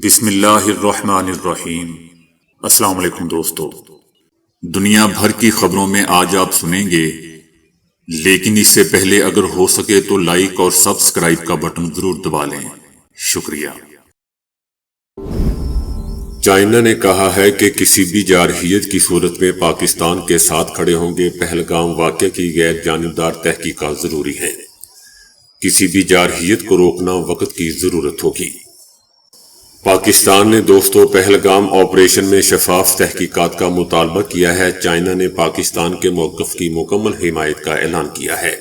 بسم اللہ الرحمن الرحیم۔ السلام علیکم دوستو، دنیا بھر کی خبروں میں آج آپ سنیں گے، لیکن اس سے پہلے اگر ہو سکے تو لائک اور سبسکرائب کا بٹن ضرور دبا لیں۔ شکریہ۔ چائنا نے کہا ہے کہ کسی بھی جارحیت کی صورت میں پاکستان کے ساتھ کھڑے ہوں گے۔ پہلگام واقعہ کی غیر جانبدار تحقیقات ضروری ہیں۔ کسی بھی جارحیت کو روکنا وقت کی ضرورت ہوگی۔ پاکستان نے دوستو پہلگام آپریشن میں شفاف تحقیقات کا مطالبہ کیا ہے۔ چائنا نے پاکستان کے موقف کی مکمل حمایت کا اعلان کیا ہے۔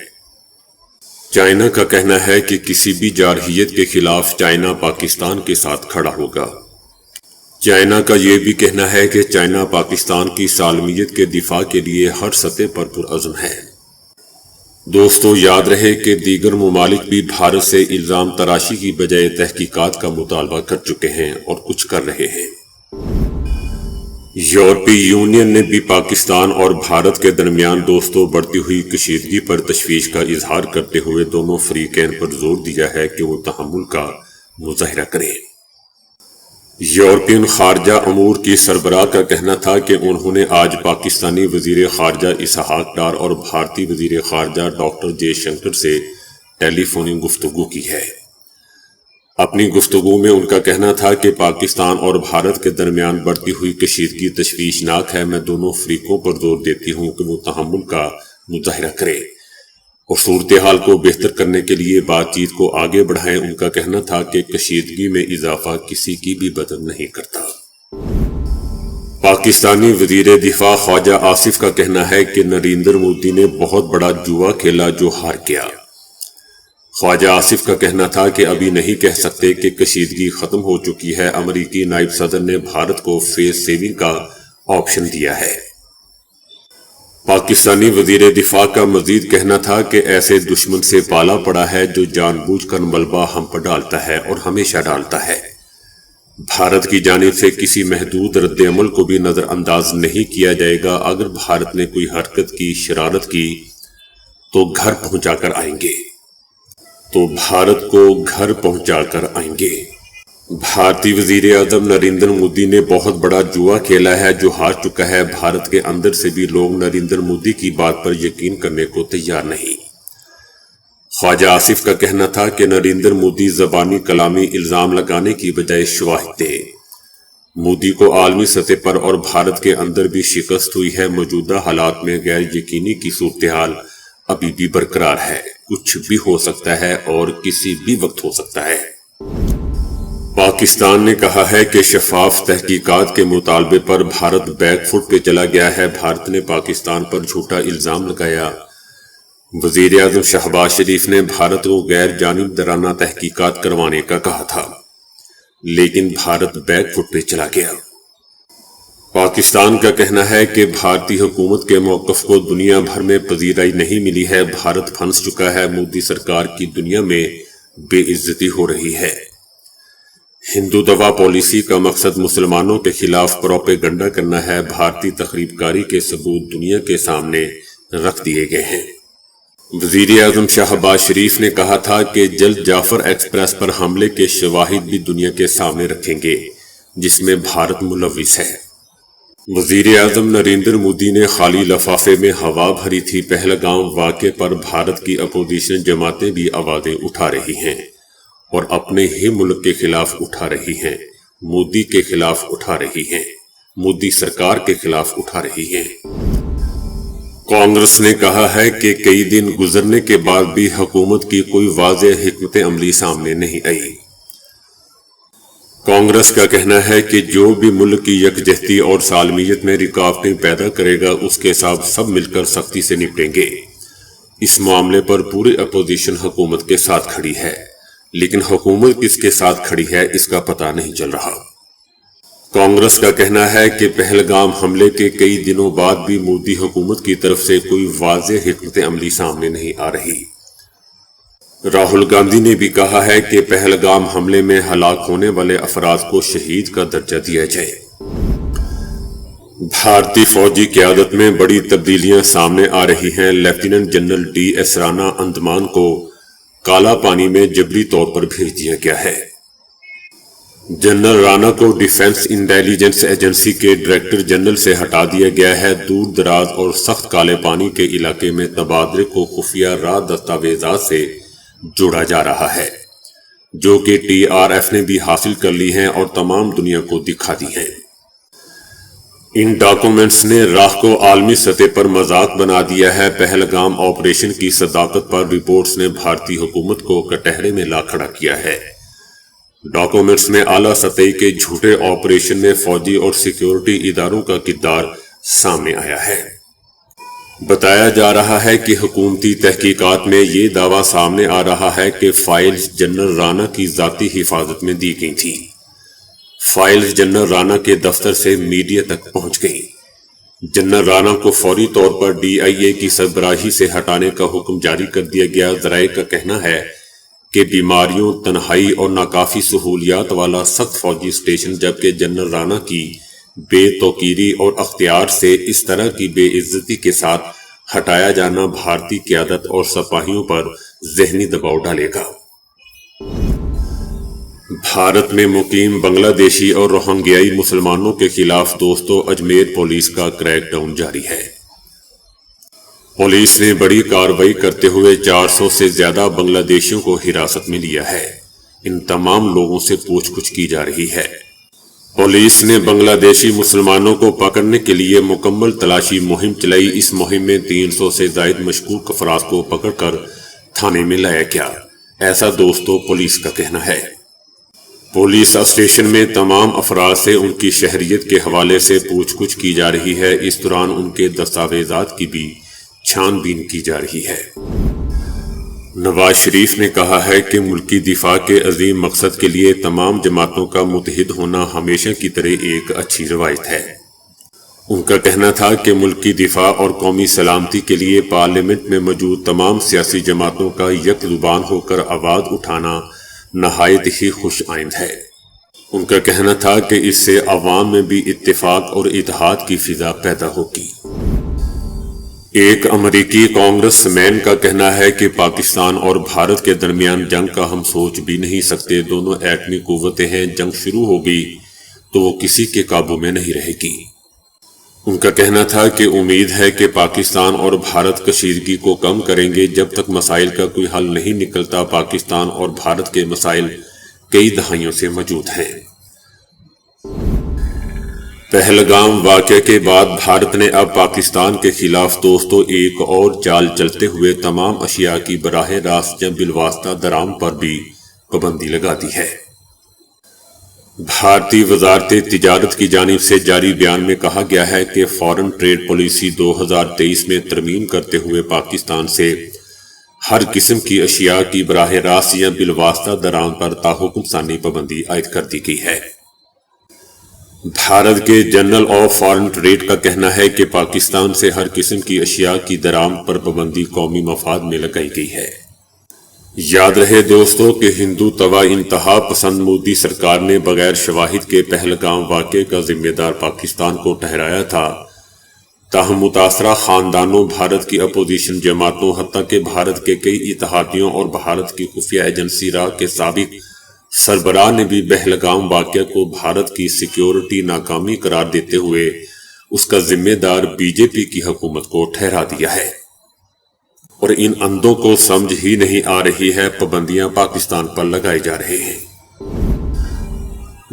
چائنا کا کہنا ہے کہ کسی بھی جارحیت کے خلاف چائنا پاکستان کے ساتھ کھڑا ہوگا۔ چائنا کا یہ بھی کہنا ہے کہ چائنا پاکستان کی سالمیت کے دفاع کے لیے ہر سطح پر پرعزم ہے۔ دوستو یاد رہے کہ دیگر ممالک بھی بھارت سے الزام تراشی کی بجائے تحقیقات کا مطالبہ کر چکے ہیں اور کچھ کر رہے ہیں۔ یورپی یونین نے بھی پاکستان اور بھارت کے درمیان دوستو بڑھتی ہوئی کشیدگی پر تشویش کا اظہار کرتے ہوئے دونوں فریقین پر زور دیا ہے کہ وہ تحمل کا مظاہرہ کریں۔ یورپین خارجہ امور کی سربراہ کا کہنا تھا کہ انہوں نے آج پاکستانی وزیر خارجہ اسحاق ڈار اور بھارتی وزیر خارجہ ڈاکٹر جے شنکر سے ٹیلی فونی گفتگو کی ہے۔ اپنی گفتگو میں ان کا کہنا تھا کہ پاکستان اور بھارت کے درمیان بڑھتی ہوئی کشیدگی تشویشناک ہے۔ میں دونوں فریقوں پر زور دیتی ہوں کہ وہ تحمل کا مظاہرہ کریں اور صورتحال کو بہتر کرنے کے لیے بات چیت کو آگے بڑھائیں۔ ان کا کہنا تھا کہ کشیدگی میں اضافہ کسی کی بھی مدد نہیں کرتا۔ پاکستانی وزیر دفاع خواجہ آصف کا کہنا ہے کہ نریندر مودی نے بہت بڑا جوا کھیلا جو ہار گیا۔ خواجہ آصف کا کہنا تھا کہ ابھی نہیں کہہ سکتے کہ کشیدگی ختم ہو چکی ہے۔ امریکی نائب صدر نے بھارت کو فیس سیونگ کا آپشن دیا ہے۔ پاکستانی وزیر دفاع کا مزید کہنا تھا کہ ایسے دشمن سے پالا پڑا ہے جو جان بوجھ کر ملبہ ہم پر ڈالتا ہے اور ہمیشہ ڈالتا ہے۔ بھارت کی جانب سے کسی محدود رد عمل کو بھی نظر انداز نہیں کیا جائے گا۔ اگر بھارت نے کوئی حرکت کی، شرارت کی تو گھر پہنچا کر آئیں گے، بھارت کو گھر پہنچا کر آئیں گے۔ بھارتی وزیر اعظم نریندر مودی نے بہت بڑا جوا کھیلا ہے جو ہار چکا ہے۔ بھارت کے اندر سے بھی لوگ نریندر مودی کی بات پر یقین کرنے کو تیار نہیں۔ خواجہ آصف کا کہنا تھا کہ نریندر مودی زبانی کلامی الزام لگانے کی بجائے شواہد دے۔ مودی کو عالمی سطح پر اور بھارت کے اندر بھی شکست ہوئی ہے۔ موجودہ حالات میں غیر یقینی کی صورتحال ابھی بھی برقرار ہے۔ کچھ بھی ہو سکتا ہے اور کسی بھی وقت ہو سکتا ہے۔ پاکستان نے کہا ہے کہ شفاف تحقیقات کے مطالبے پر بھارت بیک فٹ پہ چلا گیا ہے۔ بھارت نے پاکستان پر جھوٹا الزام لگایا۔ وزیر اعظم شہباز شریف نے بھارت کو غیر جانبدارانہ تحقیقات کروانے کا کہا تھا، لیکن بھارت بیک فٹ پہ چلا گیا۔ پاکستان کا کہنا ہے کہ بھارتی حکومت کے موقف کو دنیا بھر میں پذیرائی نہیں ملی ہے۔ بھارت پھنس چکا ہے۔ مودی سرکار کی دنیا میں بے عزتی ہو رہی ہے۔ ہندو دوا پالیسی کا مقصد مسلمانوں کے خلاف پروپیگنڈا کرنا ہے۔ بھارتی تخریب کاری کے ثبوت دنیا کے سامنے رکھ دیے گئے ہیں۔ وزیر اعظم شہباز شریف نے کہا تھا کہ جلد جعفر ایکسپریس پر حملے کے شواہد بھی دنیا کے سامنے رکھیں گے جس میں بھارت ملوث ہے۔ وزیر اعظم نریندر مودی نے خالی لفافے میں ہوا بھری تھی۔ پہلگام واقعے پر بھارت کی اپوزیشن جماعتیں بھی آوازیں اٹھا رہی ہیں اور اپنے ہی ملک کے خلاف اٹھا رہی ہیں، مودی کے خلاف اٹھا رہی ہیں، مودی سرکار کے خلاف اٹھا رہی ہیں۔ کانگریس نے کہا ہے کہ کئی دن گزرنے کے بعد بھی حکومت کی کوئی واضح حکمت عملی سامنے نہیں آئی۔ کانگریس کا کہنا ہے کہ جو بھی ملک کی یکجہتی اور سالمیت میں رکاوٹیں پیدا کرے گا اس کے ساتھ سب مل کر سختی سے نپٹیں گے۔ اس معاملے پر پوری اپوزیشن حکومت کے ساتھ کھڑی ہے، لیکن حکومت کس کے ساتھ کھڑی ہے اس کا پتہ نہیں چل رہا۔ کانگریس کا کہنا ہے کہ پہلگام حملے کے کئی دنوں بعد بھی مودی حکومت کی طرف سے کوئی واضح حکمت عملی سامنے نہیں آ رہی۔ راہل گاندھی نے بھی کہا ہے کہ پہلگام حملے میں ہلاک ہونے والے افراد کو شہید کا درجہ دیا جائے۔ بھارتی فوجی قیادت میں بڑی تبدیلیاں سامنے آ رہی ہیں۔ Lieutenant general D S Rana Andaman کو کالا پانی میں جبری طور پر بھیج دیا گیا ہے۔ جنرل رانا کو ڈیفنس انٹیلیجنس ایجنسی کے ڈائریکٹر جنرل سے ہٹا دیا گیا ہے۔ دور دراز اور سخت کالے پانی کے علاقے میں تبادلے کو خفیہ راہ دستاویزات سے جوڑا جا رہا ہے، جو کہ TRF نے بھی حاصل کر لی ہیں اور تمام دنیا کو دکھا دی ہیں۔ ان ڈاکومنٹس نے راہ کو عالمی سطح پر مذاق بنا دیا ہے۔ پہلگام آپریشن کی صداقت پر رپورٹس نے بھارتی حکومت کو کٹہرے میں لا کھڑا کیا ہے۔ ڈاکومنٹس میں اعلیٰ سطح کے جھوٹے آپریشن میں فوجی اور سیکیورٹی اداروں کا کردار سامنے آیا ہے۔ بتایا جا رہا ہے کہ حکومتی تحقیقات میں یہ دعویٰ سامنے آ رہا ہے کہ فائلز جنرل رانا کی ذاتی حفاظت میں دی گئی تھیں۔ فائلز جنرل رانا کے دفتر سے میڈیا تک پہنچ گئیں۔ جنرل رانا کو فوری طور پر DIA کی سربراہی سے ہٹانے کا حکم جاری کر دیا گیا۔ ذرائع کا کہنا ہے کہ بیماریوں، تنہائی اور ناکافی سہولیات والا سخت فوجی اسٹیشن، جبکہ جنرل رانا کی بے توقیری اور اختیار سے اس طرح کی بے عزتی کے ساتھ ہٹایا جانا بھارتی قیادت اور سپاہیوں پر ذہنی دباؤ ڈالے گا۔ بھارت میں مقیم بنگلہ دیشی اور روہنگیائی مسلمانوں کے خلاف دوستو اجمیر پولیس کا کریک ڈاؤن جاری ہے۔ پولیس نے بڑی کارروائی کرتے ہوئے 400 سے زیادہ بنگلہ دیشیوں کو حراست میں لیا ہے۔ ان تمام لوگوں سے پوچھ گچھ کی جا رہی ہے۔ پولیس نے بنگلہ دیشی مسلمانوں کو پکڑنے کے لیے مکمل تلاشی مہم چلائی۔ اس مہم میں 300 سے زائد مشکوک افراد کو پکڑ کر تھانے میں لایا گیا، ایسا دوستو پولیس کا کہنا ہے۔ پولیس اسٹیشن میں تمام افراد سے ان کی شہریت کے حوالے سے پوچھ گچھ کی جا رہی ہے۔ اس دوران ان کے دستاویزات کی بھی چھان بین کی جا رہی ہے۔ نواز شریف نے کہا ہے کہ ملکی دفاع کے عظیم مقصد کے لیے تمام جماعتوں کا متحد ہونا ہمیشہ کی طرح ایک اچھی روایت ہے۔ ان کا کہنا تھا کہ ملکی دفاع اور قومی سلامتی کے لیے پارلیمنٹ میں موجود تمام سیاسی جماعتوں کا یک زبان ہو کر آواز اٹھانا نہایت ہی خوش آئند ہے۔ ان کا کہنا تھا کہ اس سے عوام میں بھی اتفاق اور اتحاد کی فضا پیدا ہوگی۔ ایک امریکی کانگریس مین کا کہنا ہے کہ پاکستان اور بھارت کے درمیان جنگ کا ہم سوچ بھی نہیں سکتے۔ دونوں ایٹمی قوتیں ہیں، جنگ شروع ہوگی تو وہ کسی کے قابو میں نہیں رہے گی۔ ان کا کہنا تھا کہ امید ہے کہ پاکستان اور بھارت کشیدگی کو کم کریں گے۔ جب تک مسائل کا کوئی حل نہیں نکلتا، پاکستان اور بھارت کے مسائل کئی دہائیوں سے موجود ہیں۔ پہلگام واقعے کے بعد بھارت نے اب پاکستان کے خلاف دوستو ایک اور چال چلتے ہوئے تمام اشیاء کی براہ راست یا بالواسطہ درآمد پر بھی پابندی لگا دی ہے۔ بھارتی وزارت تجارت کی جانب سے جاری بیان میں کہا گیا ہے کہ فارن ٹریڈ پالیسی 2023 میں ترمیم کرتے ہوئے پاکستان سے ہر قسم کی اشیاء کی براہ راست یا بالواسطہ درآمد پر تاحکم ثانی پابندی عائد کر دی گئی ہے۔ بھارت کے جنرل آف فارن ٹریڈ کا کہنا ہے کہ پاکستان سے ہر قسم کی اشیاء کی درآمد پر پابندی قومی مفاد میں لگائی گئی ہے۔ یاد رہے دوستو کہ ہندو توا انتہا پسند مودی سرکار نے بغیر شواہد کے پہلگام واقعے کا ذمہ دار پاکستان کو ٹھہرایا تھا، تاہم متاثرہ خاندانوں، بھارت کی اپوزیشن جماعتوں، حتیٰ کہ بھارت کے کئی اتحادیوں اور بھارت کی خفیہ ایجنسی را کے سابق سربراہ نے بھی پہلگام واقعہ کو بھارت کی سیکیورٹی ناکامی قرار دیتے ہوئے اس کا ذمہ دار BJP کی حکومت کو ٹھہرا دیا ہے، اور ان اندھوں کو سمجھ ہی نہیں آ رہی ہے پابندیاں پاکستان پر لگائے جا رہے ہیں۔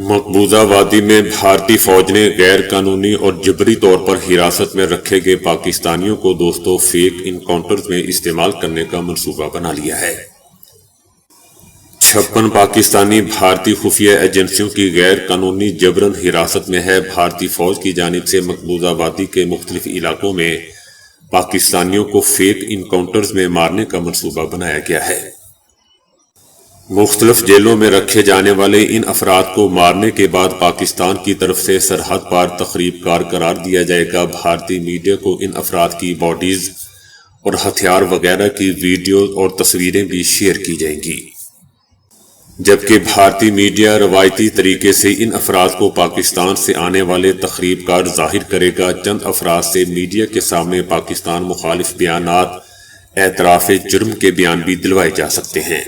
مقبوضہ وادی میں بھارتی فوج نے غیر قانونی اور جبری طور پر حراست میں رکھے گئے پاکستانیوں کو دوستو فیک انکاؤنٹرز میں استعمال کرنے کا منصوبہ بنا لیا ہے۔ 56 پاکستانی بھارتی خفیہ ایجنسیوں کی غیر قانونی جبرن حراست میں ہے۔ بھارتی فوج کی جانب سے مقبوضہ وادی کے مختلف علاقوں میں پاکستانیوں کو فیک انکاؤنٹرز میں مارنے کا منصوبہ بنایا گیا ہے۔ مختلف جیلوں میں رکھے جانے والے ان افراد کو مارنے کے بعد پاکستان کی طرف سے سرحد پار تخریب کار قرار دیا جائے گا۔ بھارتی میڈیا کو ان افراد کی باڈیز اور ہتھیار وغیرہ کی ویڈیوز اور تصویریں بھی شیئر کی جائیں گی، جبکہ بھارتی میڈیا روایتی طریقے سے ان افراد کو پاکستان سے آنے والے تخریب کار ظاہر کرے گا۔ چند افراد سے میڈیا کے سامنے پاکستان مخالف بیانات، اعتراف جرم کے بیان بھی دلوائے جا سکتے ہیں۔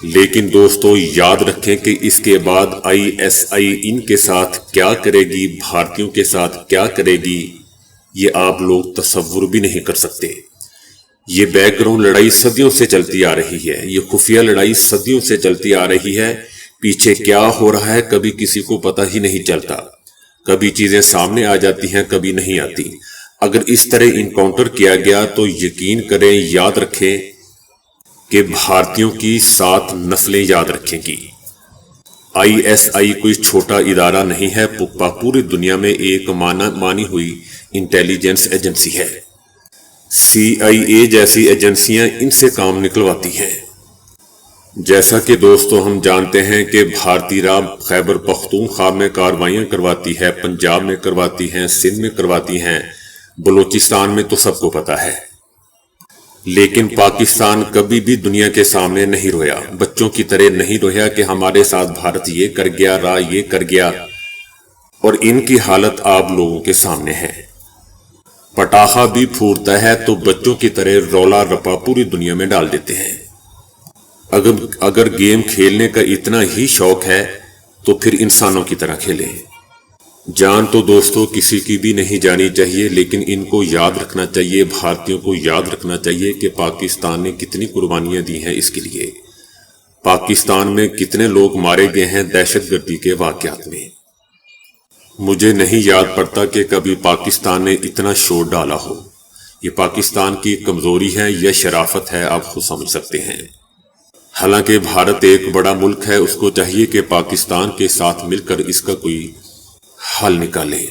لیکن دوستو یاد رکھیں کہ اس کے بعد ISI ان کے ساتھ کیا کرے گی، بھارتیوں کے ساتھ کیا کرے گی، یہ آپ لوگ تصور بھی نہیں کر سکتے۔ یہ بیک گراؤنڈ لڑائی صدیوں سے چلتی آ رہی ہے، یہ خفیہ لڑائی صدیوں سے چلتی آ رہی ہے۔ پیچھے کیا ہو رہا ہے کبھی کسی کو پتہ ہی نہیں چلتا، کبھی چیزیں سامنے آ جاتی ہیں کبھی نہیں آتی۔ اگر اس طرح انکاؤنٹر کیا گیا تو یقین کریں، یاد رکھیں کہ بھارتیوں کی 7 نسلیں یاد رکھیں گی۔ ISI کوئی چھوٹا ادارہ نہیں ہے، پوری دنیا میں ایک مانی ہوئی انٹیلیجنس ایجنسی ہے۔ CIA جیسی ایجنسیاں ان سے کام نکلواتی ہیں۔ جیسا کہ دوستو ہم جانتے ہیں کہ بھارتی راب خیبر پختونخوا میں کارروائیاں کرواتی ہے، پنجاب میں کرواتی ہیں، سندھ میں کرواتی ہیں، بلوچستان میں تو سب کو پتہ ہے۔ لیکن پاکستان کبھی بھی دنیا کے سامنے نہیں رویا، بچوں کی طرح نہیں رویا کہ ہمارے ساتھ بھارت یہ کر گیا، یہ کر گیا، اور ان کی حالت آپ لوگوں کے سامنے ہے۔ پٹاخہ بھی پھوٹتا ہے تو بچوں کی طرح رولا رپا پوری دنیا میں ڈال دیتے ہیں۔ اگر گیم کھیلنے کا اتنا ہی شوق ہے تو پھر انسانوں کی طرح کھیلیں۔ جان تو دوستو کسی کی بھی نہیں جانی چاہیے، لیکن ان کو یاد رکھنا چاہیے، بھارتیوں کو یاد رکھنا چاہیے کہ پاکستان نے کتنی قربانیاں دی ہیں اس کے لیے۔ پاکستان میں کتنے لوگ مارے گئے ہیں دہشت گردی کے واقعات میں۔ مجھے نہیں یاد پڑتا کہ کبھی پاکستان نے اتنا شور ڈالا ہو۔ یہ پاکستان کی کمزوری ہے یا شرافت ہے، آپ خود سمجھ سکتے ہیں۔ حالانکہ بھارت ایک بڑا ملک ہے، اس کو چاہیے کہ پاکستان کے ساتھ مل کر اس کا کوئی حل نکالے۔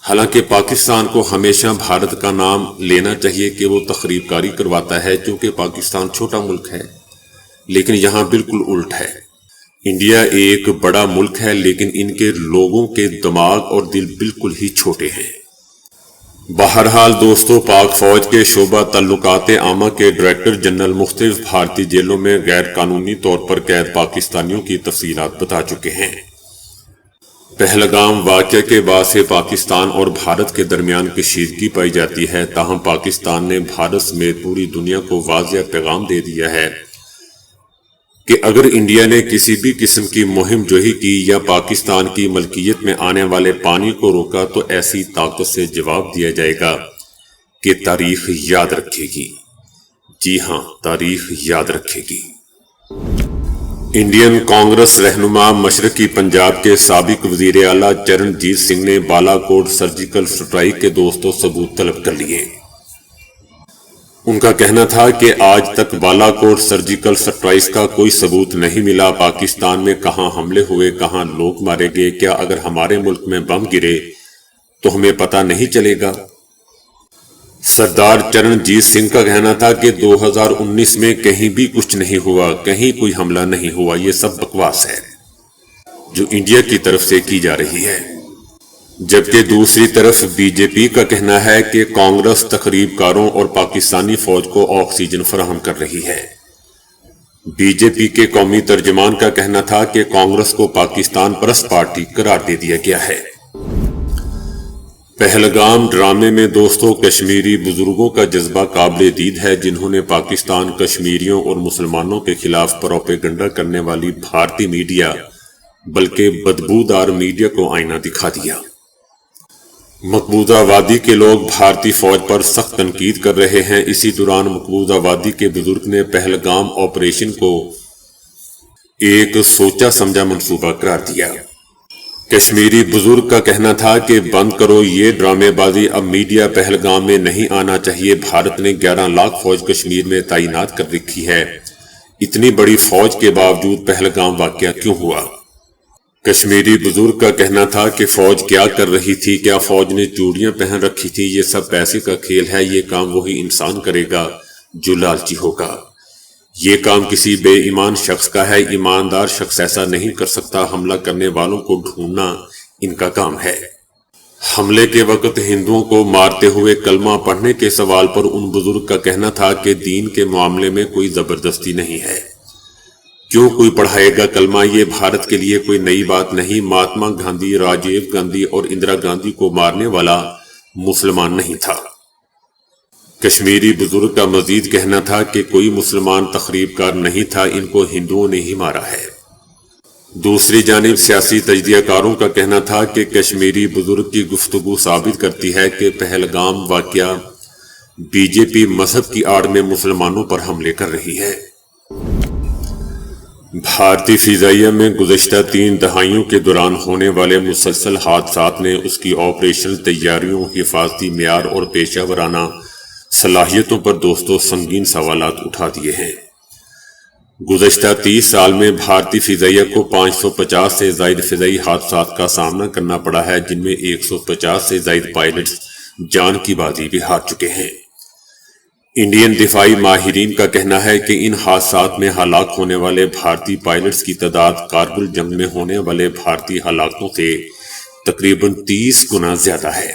حالانکہ پاکستان کو ہمیشہ بھارت کا نام لینا چاہیے کہ وہ تخریب کاری کرواتا ہے، کیونکہ پاکستان چھوٹا ملک ہے، لیکن یہاں بالکل الٹ ہے۔ انڈیا ایک بڑا ملک ہے، لیکن ان کے لوگوں کے دماغ اور دل بالکل ہی چھوٹے ہیں۔ بہرحال دوستو، پاک فوج کے شعبہ تعلقات عامہ کے ڈائریکٹر جنرل مختلف بھارتی جیلوں میں غیر قانونی طور پر قید پاکستانیوں کی تفصیلات بتا چکے ہیں۔ پہلگام واقعہ کے بعد سے پاکستان اور بھارت کے درمیان کشیدگی پائی جاتی ہے، تاہم پاکستان نے بھارت سمیت پوری دنیا کو واضح پیغام دے دیا ہے کہ اگر انڈیا نے کسی بھی قسم کی مہم جوئی کی یا پاکستان کی ملکیت میں آنے والے پانی کو روکا تو ایسی طاقت سے جواب دیا جائے گا کہ تاریخ یاد رکھے گی۔ جی ہاں، تاریخ یاد رکھے گی۔ انڈین کانگریس رہنما مشرقی پنجاب کے سابق وزیر اعلیٰ چرنجیت سنگھ نے بالا کوٹ سرجیکل سٹرائیک کے دوستوں ثبوت طلب کر لیے۔ ان کا کہنا تھا کہ آج تک بالا کوٹ سرجیکل سٹرائیک کا کوئی ثبوت نہیں ملا۔ پاکستان میں کہاں حملے ہوئے، کہاں لوگ مارے گئے، کیا اگر ہمارے ملک میں بم گرے تو ہمیں پتہ نہیں چلے گا؟ سردار چرنجیت سنگھ کا کہنا تھا کہ 2019 میں کہیں بھی کچھ نہیں ہوا، کہیں کوئی حملہ نہیں ہوا، یہ سب بکواس ہے جو انڈیا کی طرف سے کی جا رہی ہے۔ جبکہ دوسری طرف BJP کا کہنا ہے کہ کانگریس تخریب کاروں اور پاکستانی فوج کو آکسیجن فراہم کر رہی ہے۔ BJP کے قومی ترجمان کا کہنا تھا کہ کانگریس کو پاکستان پرست پارٹی قرار دے دیا گیا ہے۔ پہلگام ڈرامے میں دوستوں کشمیری بزرگوں کا جذبہ قابل دید ہے، جنہوں نے پاکستان، کشمیریوں اور مسلمانوں کے خلاف پروپیگنڈا کرنے والی بھارتی میڈیا بلکہ بدبودار میڈیا کو آئینہ دکھا دیا۔ مقبوضہ وادی کے لوگ بھارتی فوج پر سخت تنقید کر رہے ہیں۔ اسی دوران مقبوضہ وادی کے بزرگ نے پہلگام آپریشن کو ایک سوچا سمجھا منصوبہ قرار دیا۔ کشمیری بزرگ کا کہنا تھا کہ بند کرو یہ ڈرامے بازی، اب میڈیا پہلگام میں نہیں آنا چاہیے۔ بھارت نے 11 لاکھ فوج کشمیر میں تعینات کر رکھی ہے، اتنی بڑی فوج کے باوجود پہلگام واقعہ کیوں ہوا؟ کشمیری بزرگ کا کہنا تھا کہ فوج کیا کر رہی تھی، کیا فوج نے چوڑیاں پہن رکھی تھی؟ یہ سب پیسے کا کھیل ہے، یہ کام وہی انسان کرے گا جو لالچی ہوگا۔ یہ کام کسی بے ایمان شخص کا ہے، ایماندار شخص ایسا نہیں کر سکتا۔ حملہ کرنے والوں کو ڈھونڈنا ان کا کام ہے۔ حملے کے وقت ہندوؤں کو مارتے ہوئے کلمہ پڑھنے کے سوال پر ان بزرگ کا کہنا تھا کہ دین کے معاملے میں کوئی زبردستی نہیں ہے۔ کیوں کوئی پڑھائے گا کلمہ؟ یہ بھارت کے لیے کوئی نئی بات نہیں۔ مہاتما گاندھی، راجیو گاندھی اور اندرا گاندھی کو مارنے والا مسلمان نہیں تھا۔ کشمیری بزرگ کا مزید کہنا تھا کہ کوئی مسلمان تخریب کار نہیں تھا، ان کو ہندوؤں نے ہی مارا ہے۔ دوسری جانب سیاسی تجزیہ کاروں کا کہنا تھا کہ کشمیری بزرگ کی گفتگو ثابت کرتی ہے کہ پہلگام واقعہ بی جے پی مذہب کی آڑ میں مسلمانوں پر حملے کر رہی ہے۔ بھارتی فضائیہ میں گزشتہ 3 دہائیوں کے دوران ہونے والے مسلسل حادثات نے اس کی آپریشنل تیاریوں، حفاظتی معیار اور پیشہ ورانہ صلاحیتوں پر سنگین سوالات اٹھا دیے ہیں۔ گزشتہ 30 سال میں بھارتی فضائیہ کو 550 سے زائد فضائی حادثات کا سامنا کرنا پڑا ہے، جن میں 150 سے زائد پائلٹس جان کی بازی بھی ہار چکے ہیں۔ انڈین دفاعی ماہرین کا کہنا ہے کہ ان حادثات میں ہلاک ہونے والے بھارتی پائلٹس کی تعداد کارگل جنگ میں ہونے والے بھارتی ہلاکتوں سے تقریباً 30 گنا زیادہ ہے۔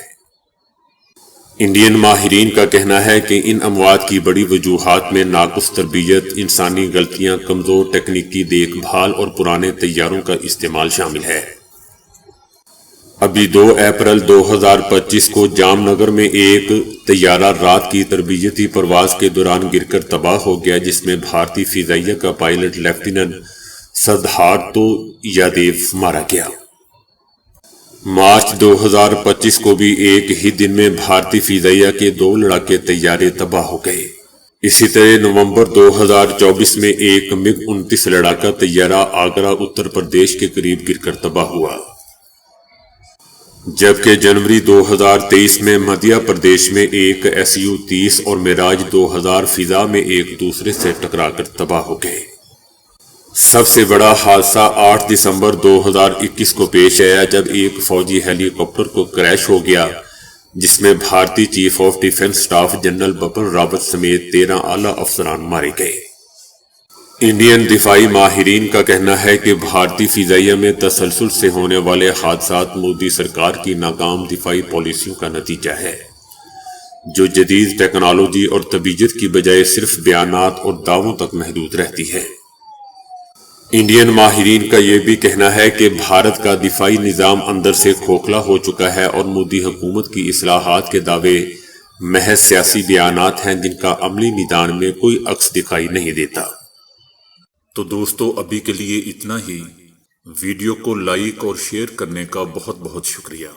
انڈین ماہرین کا کہنا ہے کہ ان اموات کی بڑی وجوہات میں ناقص تربیت، انسانی غلطیاں، کمزور تکنیکی دیکھ بھال اور پرانے طیاروں کا استعمال شامل ہے۔ ابھی 2 اپریل 2025 کو جام نگر میں ایک طیارہ رات کی تربیتی پرواز کے دوران گر کر تباہ ہو گیا، جس میں بھارتی فضائیہ کا پائلٹ لیفٹیننٹ سدھارتو یادیو مارا گیا۔ مارچ 2025 کو بھی ایک ہی دن میں بھارتی فضائیہ کے 2 لڑاکے طیارے تباہ ہو گئے۔ اسی طرح نومبر 2024 میں ایک MiG 29 لڑاکا طیارہ آگرہ اتر پردیش کے قریب گر کر تباہ ہوا، جبکہ جنوری 2023 میں مدھیہ پردیش میں ایک SU-30 اور میراج 2000 فضا میں ایک دوسرے سے ٹکرا کر تباہ ہو گئے۔ سب سے بڑا حادثہ 8 دسمبر 2021 کو پیش آیا، جب ایک فوجی ہیلی کاپٹر کو کریش ہو گیا، جس میں بھارتی chief of defence staff general Bipin Rawat سمیت 13 اعلیٰ افسران مارے گئے۔ انڈین دفاعی ماہرین کا کہنا ہے کہ بھارتی فضائیہ میں تسلسل سے ہونے والے حادثات مودی سرکار کی ناکام دفاعی پالیسیوں کا نتیجہ ہے، جو جدید ٹیکنالوجی اور طبیعت کی بجائے صرف بیانات اور دعووں تک محدود رہتی ہے۔ انڈین ماہرین کا یہ بھی کہنا ہے کہ بھارت کا دفاعی نظام اندر سے کھوکھلا ہو چکا ہے اور مودی حکومت کی اصلاحات کے دعوے محض سیاسی بیانات ہیں، جن کا عملی میدان میں کوئی عکس دکھائی نہیں دیتا۔ تو دوستو، ابھی کے لیے اتنا ہی۔ ویڈیو کو لائک اور شیئر کرنے کا بہت بہت شکریہ۔